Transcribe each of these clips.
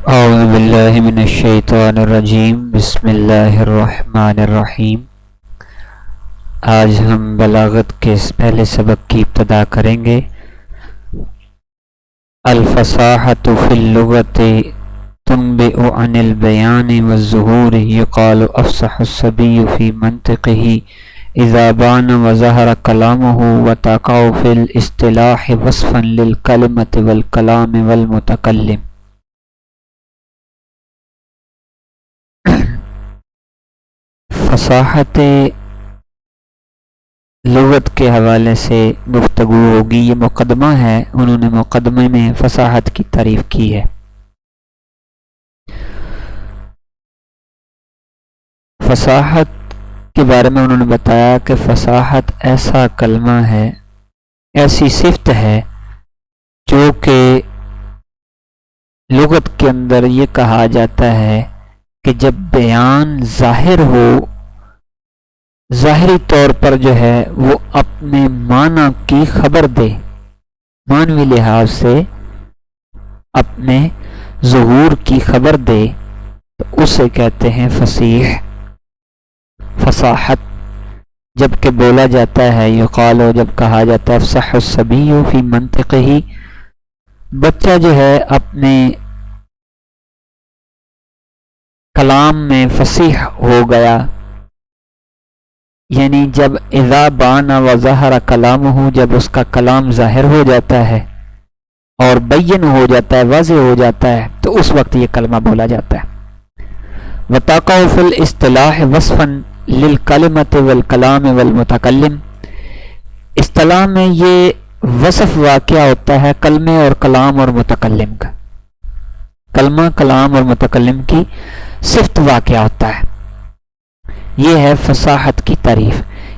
اعوذ باللہ من الشیطان الرجیم بسم اللہ الرحمن الرحیم۔ آج ہم بلاغت کے پہلے سبق کی ابتدا کریں گے۔ الفصاحۃ فی اللغۃ تنبئ عن البیان والظہور، یقال افصح الصبی فی منطقہ اذا بان وظہر کلامہ، وتقع فی الاصطلاح وصفا للکلمۃ والکلام والمتکلم۔ فصاحت لغت کے حوالے سے گفتگو ہوگی۔ یہ مقدمہ ہے، انہوں نے مقدمے میں فصاحت کی تعریف کی ہے۔ فصاحت کے بارے میں انہوں نے بتایا کہ فصاحت ایسا کلمہ ہے، ایسی صفت ہے جو کہ لغت کے اندر یہ کہا جاتا ہے کہ جب بیان ظاہر ہو، ظاہری طور پر جو ہے وہ اپنے معنی کی خبر دے، معنوی لحاظ سے اپنے ظہور کی خبر دے، تو اسے کہتے ہیں فصیح، فصاحت۔ جب کہ بولا جاتا ہے، یقال، جب کہا جاتا ہے افصح الصبی فی منطقہ، بچہ جو ہے اپنے کلام میں فصیح ہو گیا، یعنی جب اذا بان وظہر کلامہ، جب اس کا کلام ظاہر ہو جاتا ہے اور بین ہو جاتا ہے، واضح ہو جاتا ہے، تو اس وقت یہ کلمہ بولا جاتا ہے۔ وتقع فی الاصطلاح وصفا للکلمۃ والکلام والمتکلم، اصطلاح میں یہ وصف واقع ہوتا ہے کلمے اور کلام اور متکلم کا، کلمہ، کلام اور متکلم کی صفت واقع ہوتا ہے۔ یہ ہے فصاحت کی تعریف،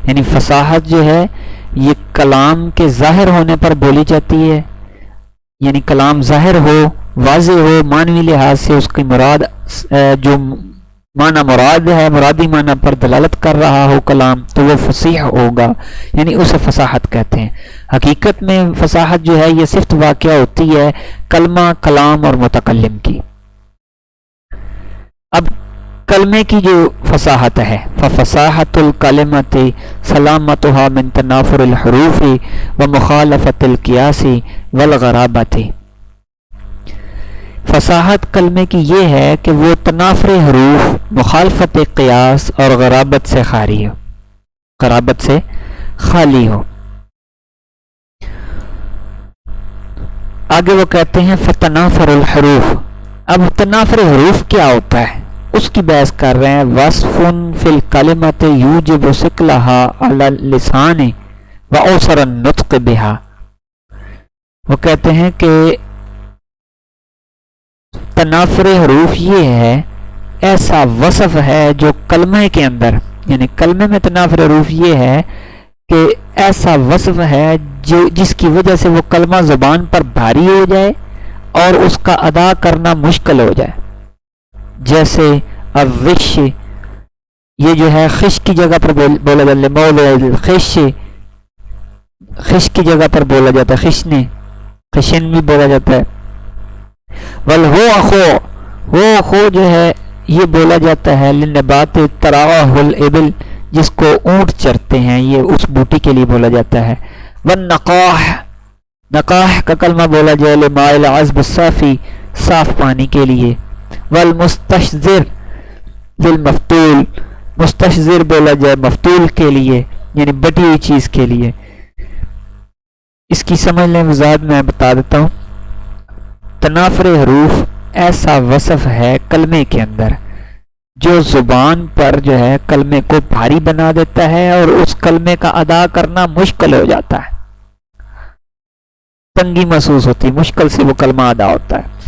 یعنی فصاحت جو ہے یہ کلام کے ظاہر ہونے پر بولی جاتی ہے، یعنی کلام ظاہر ہو، واضح ہو، معنوی لحاظ سے اس کی مراد جو معنی مراد ہے، مرادی معنی پر دلالت کر رہا ہو کلام، تو وہ فصیح ہوگا، یعنی اسے فصاحت کہتے ہیں۔ حقیقت میں فصاحت جو ہے یہ صفت واقع ہوتی ہے کلمہ، کلام اور متکلم کی۔ اب کلمے کی جو فصاحت ہے، ففصاحت الکلمۃ سلامتها من تنافر الحروف ومخالفت القیاس والغرابۃ، فصاحت کلمے کی یہ ہے کہ وہ تنافر حروف، مخالفت قیاس اور غرابت سے خالی ہو، غرابت سے خالی ہو۔ آگے وہ کہتے ہیں فتنافر الحروف، اب تنافر حروف کیا ہوتا ہے اس کی بحث کر رہے ہیں۔ وصف فی الکلمۃ یوجب ثقلها علی اللسان واوسر النطق بها، وہ کہتے ہیں کہ تنافر حروف یہ ہے، ایسا وصف ہے جو کلمے کے اندر، یعنی کلمے میں تنافر حروف یہ ہے کہ ایسا وصف ہے جو جس کی وجہ سے وہ کلمہ زبان پر بھاری ہو جائے اور اس کا ادا کرنا مشکل ہو جائے، جیسے الغش، یہ جو ہے خش کی جگہ پر بولا جاتا ہے، موضع الخش، خش کی جگہ پر بولا جاتا ہے، خشنے، خشن بھی بولا جاتا ہے۔ والہو اخو، ہو خو جو ہے یہ بولا جاتا ہے لنبات تراہ الابل، جس کو اونٹ چرتے ہیں، یہ اس بوٹی کے لیے بولا جاتا ہے۔ والنقاح، نقاح کا کلمہ بولا جائے لماء العذب الصافی، صاف پانی کے لیے۔ والمستشذر للمفتول، مستشذر بولا جائے مفتول کے لیے، یعنی بٹی ہوئی چیز کے لیے۔ اس کی سمجھ لیں، وضاحت میں بتا دیتا ہوں۔ تنافر حروف ایسا وصف ہے کلمے کے اندر جو زبان پر جو ہے کلمے کو بھاری بنا دیتا ہے اور اس کلمے کا ادا کرنا مشکل ہو جاتا ہے، تنگی محسوس ہوتی ہے، مشکل سے وہ کلمہ ادا ہوتا ہے۔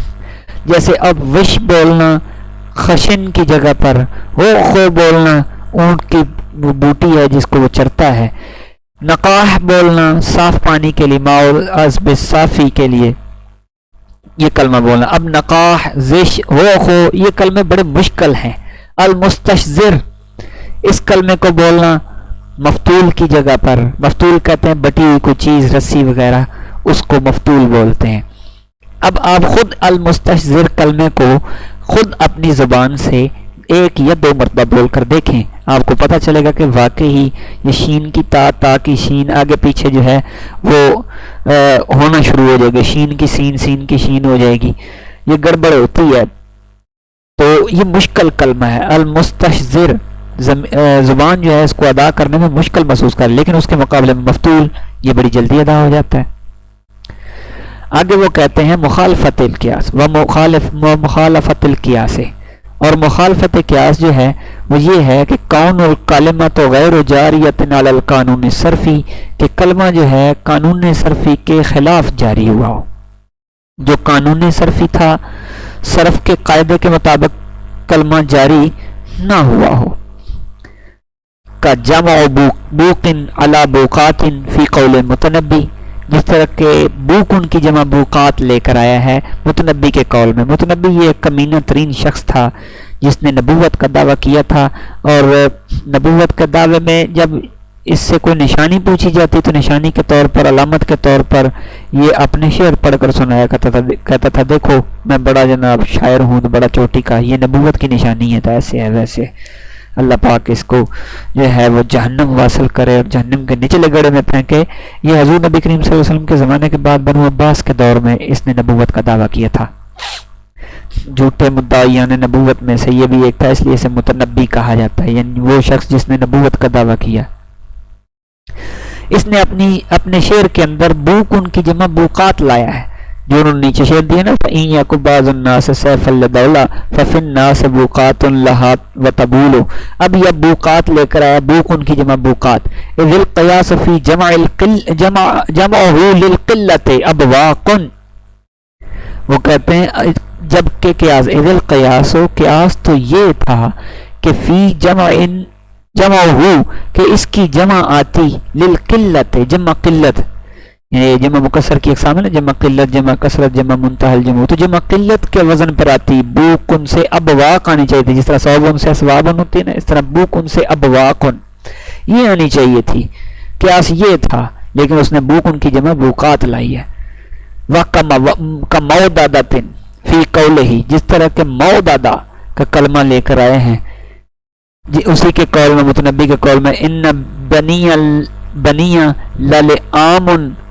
جیسے اب وش بولنا خشن کی جگہ پر، ہو خو بولنا اونٹ کی بوٹی ہے جس کو وہ چرتا ہے، نقاح بولنا صاف پانی کے لیے، ماء العذب صافی کے لیے یہ کلمہ بولنا۔ اب نقاح، زش، ہو خو یہ کلمے بڑے مشکل ہیں۔ المستشذر، اس کلمے کو بولنا مفتول کی جگہ پر، مفتول کہتے ہیں بٹی ہوئی کوئی چیز، رسی وغیرہ، اس کو مفتول بولتے ہیں۔ اب آپ خود المستحضر کلمے کو خود اپنی زبان سے ایک یا دو مرتبہ بول کر دیکھیں، آپ کو پتہ چلے گا کہ واقعی یہ شین کی تا کی شین آگے پیچھے جو ہے وہ ہونا شروع ہو جائے گا، شین کی سین کی شین ہو جائے گی، یہ گڑبڑ ہوتی ہے۔ تو یہ مشکل کلمہ ہے المستحضر، زبان جو ہے اس کو ادا کرنے میں مشکل محسوس کر، لیکن اس کے مقابلے میں مفتول یہ بڑی جلدی ادا ہو جاتا ہے۔ آگے وہ کہتے ہیں مخالفت القیاس مخالفت القیاس، اور مخالفت قیاس جو ہے وہ یہ ہے کہ کون الکلمۃ غیر جاریۃ علی القانون الصرفی، کہ کلمہ جو ہے قانون صرفی کے خلاف جاری ہوا ہو، جو قانون صرفی تھا صرف کے قاعدے کے مطابق کلمہ جاری نہ ہوا ہو، کا جمع بوق علی بوقات فی قول متنبی، جس طرح کہ بوکن کی جمع بوقات لے کر آیا ہے متنبی کے قول میں۔ متنبی یہ ایک کمینہ ترین شخص تھا جس نے نبوت کا دعویٰ کیا تھا، اور نبوت کے دعوے میں جب اس سے کوئی نشانی پوچھی جاتی تو نشانی کے طور پر، علامت کے طور پر یہ اپنے شعر پڑھ کر سنایا کہتا تھا دیکھو میں بڑا جناب شاعر ہوں، بڑا چوٹی کا، یہ نبوت کی نشانی ہے، تو ایسے ہے ویسے اللہ پاک اس کو جو ہے وہ جہنم واصل کرے اور جہنم کے نچلے گڑھے میں پھینکے۔ یہ حضور نبی کریم صلی اللہ علیہ وسلم کے زمانے کے بعد بنو عباس کے دور میں اس نے نبوت کا دعویٰ کیا تھا، جھوٹے مدعیان نبوت میں سے یہ بھی ایک تھا، اس لیے اسے متنبی کہا جاتا ہے، یعنی وہ شخص جس نے نبوت کا دعویٰ کیا۔ اس نے اپنے شعر کے اندر بوک ان کی جمع بوقات لایا ہے، جو انہوں نے نیچے شعر دیا نا، فَإِن يَكُ بَعْضُ النَّاسِ سَيْفًا لِدَوْلَةٍ فَفِي النَّاسِ بُوقَاتٌ لَهَا وَتَبُولُ، اب یہ بوقات لے کر آیا، بوک ان کی جمع بوقات، اِذِ الْقِيَاسُ فِي جَمْعُهُ لِلْقِلَّةِ أَبْوَاقٌ، وہ کہتے ہیں جبکہ قیاس، اِذِ الْقِيَاسُ قیاس تو یہ تھا کہ فی جمع ہو کہ اس کی جمع آتی للقلت، جمع قلت، یعنی جمع مکسر کی اقسام ہے نا، جمع قلت، جمع کثرت، جمع منتہی الجمع، تو جمع قلت کے وزن پر آتی، بوکن سے ابواق آنی چاہیے تھی، جس طرح صوابن سے اسوابن ہوتی ہے نا، اس طرح بوکن سے ابواقن یہ آنی چاہیے تھی، قیاس یہ تھا، لیکن اس نے بوکن کی جمع بوقات لائی ہے۔ وَكَمَوْدَدَةٍ فی قولہ، جس طرح کہ موددہ کا کلمہ لے کر آئے ہیں اسی کے قول میں، متنبی کے قول میں، ان بنی للعام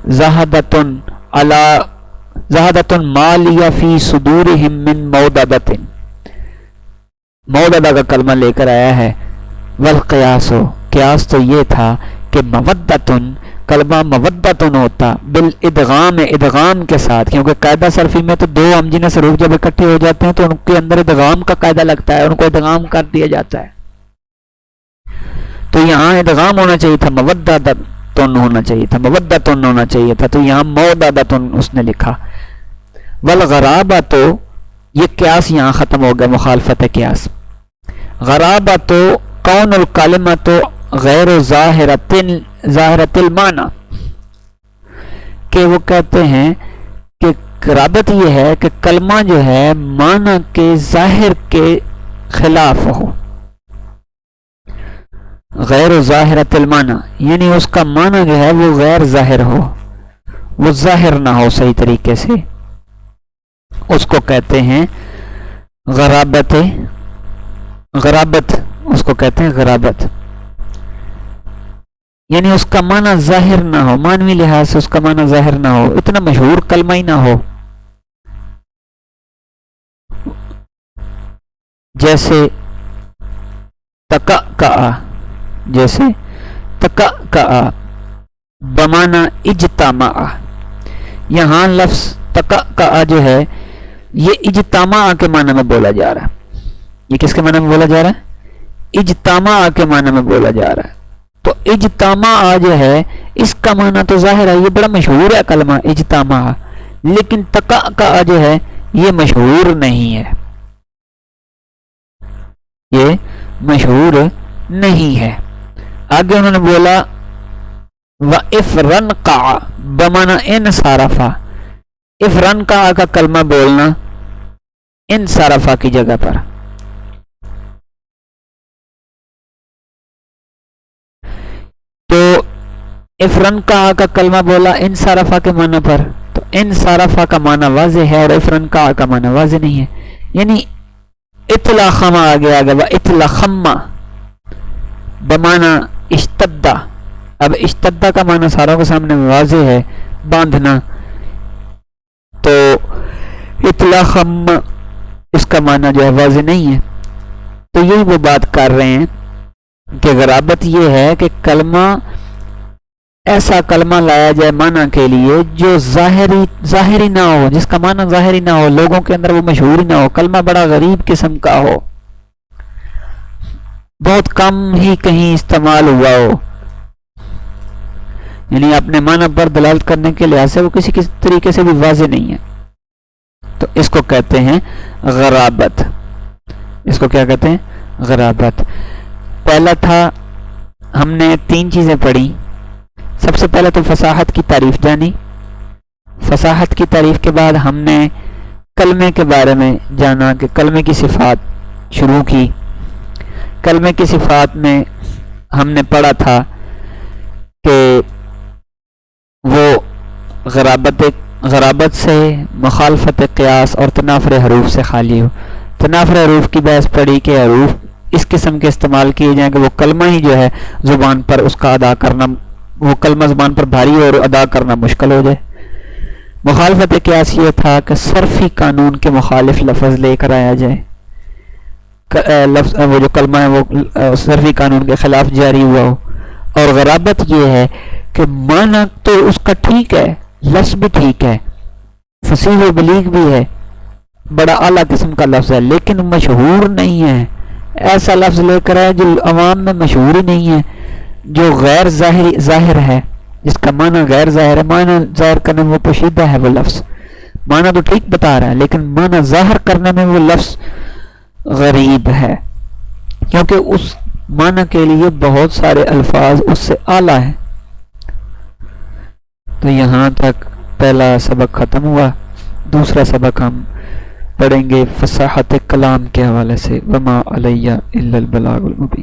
زہدۃ مالیہ فی صدورہم من موددۃ، موددہ کا کلمہ لے کر آیا ہے۔ والقیاس، قیاس تو یہ تھا کہ مودۃ، کلمہ مودۃ ہوتا بالادغام، ادغام کے ساتھ، کیونکہ قاعدہ صرفی میں تو دو ہمزینہ حروف جب اکٹھے ہو جاتے ہیں تو ان کے اندر ادغام کا قاعدہ لگتا ہے، ان کو ادغام کر دیا جاتا ہے، تو یہاں ادغام ہونا چاہیے تھا، موددۃ ہونا چاہیے تھا، مودۃ ہونا چاہیے تھا، تو یہاں موددۃ اس نے لکھا۔ والغرابۃ، یہ قیاس یہاں ختم ہو گیا، مخالفت قیاس۔ غرابۃ کون الکلمۃ غیر ظاہرۃ المعنی، کہ وہ کہتے ہیں کہ غرابت یہ ہے کہ کلمہ جو ہے معنی کے ظاہر کے خلاف ہو، غیر ظاہرۃ المعنی، یعنی اس کا معنی جو ہے وہ غیر ظاہر ہو، وہ ظاہر نہ ہو صحیح طریقے سے، اس کو کہتے ہیں غرابت، غرابت اس کو کہتے ہیں غرابت، یعنی اس کا معنی ظاہر نہ ہو، معنوی لحاظ سے اس کا معنی ظاہر نہ ہو، اتنا مشہور کلمہ ہی نہ ہو، جیسے تکأ، جیسے تکأ بمعنی اجتماع، یہاں لفظ تکأ جو ہے یہ اجتماع کے معنی میں بولا جا رہا ہے، یہ کس کے معنی میں بولا جا رہا ہے؟ اجتماع کے معنی میں بولا جا رہا ہے، تو اجتماع جو ہے اس کا معنی تو ظاہر ہے، یہ بڑا مشہور ہے کلمہ اجتماع، لیکن تکأ جو ہے یہ مشہور نہیں ہے، یہ مشہور نہیں ہے۔ آگے انہوں نے بولا وَإِفْرَنْقَعَ بمعنی انصرفا، افرنقع کا کلمہ بولنا انصرفا کی جگہ پر، تو افرنقع کا کلمہ بولا انصرفا کے معنی پر، تو انصرفا کا معنی واضح ہے اور افرنکا کا معنی واضح نہیں ہے. یعنی اطلاخما آگے آگے و اطلاخما بمعنی اشتدہ. اب اشتدہ کا معنی ساروں کے سامنے واضح ہے، باندھنا. تو اطلاخم اس کا معنی جو ہے واضح نہیں ہے. تو یہی وہ بات کر رہے ہیں کہ غرابت یہ ہے کہ کلمہ ایسا کلمہ لایا جائے معنی کے لیے جو ظاہری نہ ہو، جس کا معنی ظاہری نہ ہو، لوگوں کے اندر وہ مشہور ہی نہ ہو. کلمہ بڑا غریب قسم کا ہو، بہت کم ہی کہیں استعمال ہوا ہو، یعنی اپنے معنی پر دلالت کرنے کے لحاظ سے وہ کسی طریقے سے بھی واضح نہیں ہے. تو اس کو کہتے ہیں غرابت. اس کو کیا کہتے ہیں؟ غرابت. پہلا تھا، ہم نے 3 چیزیں پڑھی. سب سے پہلے تو فصاحت کی تعریف جانی. فصاحت کی تعریف کے بعد ہم نے کلمے کے بارے میں جانا کہ کلمے کی صفات شروع کی. کلمے کی صفات میں ہم نے پڑھا تھا کہ وہ غرابت سے، مخالفت قیاس اور تنافر حروف سے خالی ہو. تنافر حروف کی بحث پڑھی کہ حروف اس قسم کے استعمال کیے جائیں کہ وہ کلمہ ہی جو ہے زبان پر اس کا ادا کرنا، وہ کلمہ زبان پر بھاری اور ادا کرنا مشکل ہو جائے. مخالفت قیاس یہ تھا کہ صرفی قانون کے مخالف لفظ لے کر آیا جائے. وہ جو کلمہ ہے وہ صرفی قانون کے خلاف جاری ہوا ہو. اور غرابت یہ ہے کہ معنی تو اس کا ٹھیک ہے، لفظ بھی ٹھیک ہے، فصیح و بلیغ بھی ہے، بڑا اعلیٰ قسم کا لفظ ہے، لیکن مشہور نہیں ہے. ایسا لفظ لے کر آئے جو عوام میں مشہور ہی نہیں ہے، جو غیر ظاہر ہے، جس کا معنی غیر ظاہر ہے. معنی ظاہر کرنے میں وہ پوشیدہ ہے، وہ لفظ معنی تو ٹھیک بتا رہا ہے لیکن معنی ظاہر کرنے میں وہ لفظ غریب ہے، کیونکہ اس معنی کے لیے بہت سارے الفاظ اس سے اعلیٰ ہیں. تو یہاں تک پہلا سبق ختم ہوا. دوسرا سبق ہم پڑھیں گے فصاحت کلام کے حوالے سے. وما علیہ الا البلاغ المبین.